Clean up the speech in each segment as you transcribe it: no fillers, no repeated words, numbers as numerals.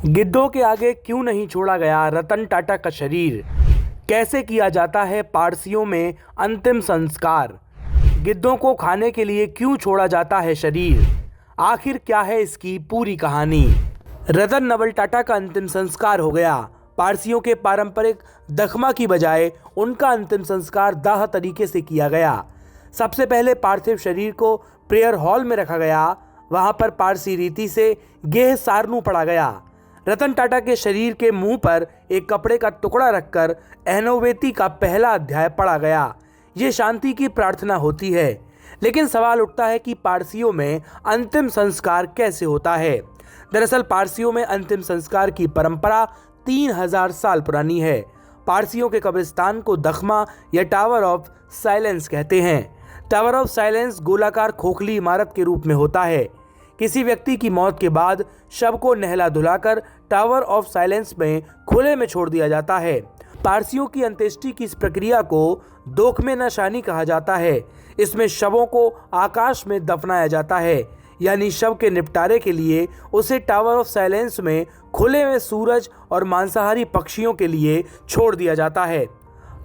गिद्धों के आगे क्यों नहीं छोड़ा गया रतन टाटा का शरीर? कैसे किया जाता है पारसियों में अंतिम संस्कार? गिद्धों को खाने के लिए क्यों छोड़ा जाता है शरीर? आखिर क्या है इसकी पूरी कहानी? रतन नवल टाटा का अंतिम संस्कार हो गया। पारसियों के पारंपरिक दखमा की बजाय उनका अंतिम संस्कार दाह तरीके से किया गया। सबसे पहले पार्थिव शरीर को प्रेयर हॉल में रखा गया। वहां पर पारसी रीति से गेह सारनू पड़ा गया। रतन टाटा के शरीर के मुंह पर एक कपड़े का टुकड़ा रखकर अहनोवेती का पहला अध्याय पढ़ा गया। ये शांति की प्रार्थना होती है। लेकिन सवाल उठता है कि पारसियों में अंतिम संस्कार कैसे होता है? दरअसल पारसियों में अंतिम संस्कार की परंपरा 3000 साल पुरानी है। पारसियों के कब्रिस्तान को दखमा या टावर ऑफ साइलेंस कहते हैं। टावर ऑफ साइलेंस गोलाकार खोखली इमारत के रूप में होता है। किसी व्यक्ति की मौत के बाद शव को नहला धुलाकर टावर ऑफ साइलेंस में खुले में छोड़ दिया जाता है। पारसियों की अंत्येष्टि की इस प्रक्रिया को दोखमे नशानी कहा जाता है। इसमें शवों को आकाश में दफनाया जाता है, यानी शव के निपटारे के लिए उसे टावर ऑफ साइलेंस में खुले में सूरज और मांसाहारी पक्षियों के लिए छोड़ दिया जाता है।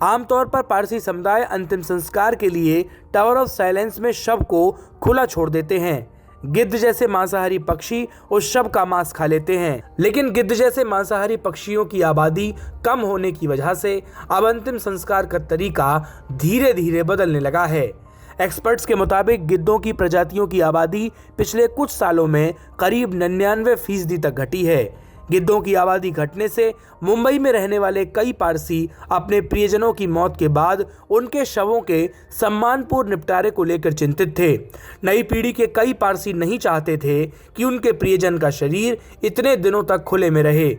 आमतौर पर पारसी समुदाय अंतिम संस्कार के लिए टावर ऑफ साइलेंस में शव को खुला छोड़ देते हैं। गिद्ध जैसे मांसाहारी पक्षी उस शव का मांस खा लेते हैं, लेकिन गिद्ध जैसे मांसाहारी पक्षियों की आबादी कम होने की वजह से अब अंतिम संस्कार का तरीका धीरे धीरे बदलने लगा है। एक्सपर्ट्स के मुताबिक गिद्धों की प्रजातियों की आबादी पिछले कुछ सालों में करीब 99% तक घटी है। गिद्धों की आबादी घटने से मुंबई में रहने वाले कई पारसी अपने प्रियजनों की मौत के बाद उनके शवों के सम्मानपूर्ण निपटारे को लेकर चिंतित थे। नई पीढ़ी के कई पारसी नहीं चाहते थे कि उनके प्रियजन का शरीर इतने दिनों तक खुले में रहे।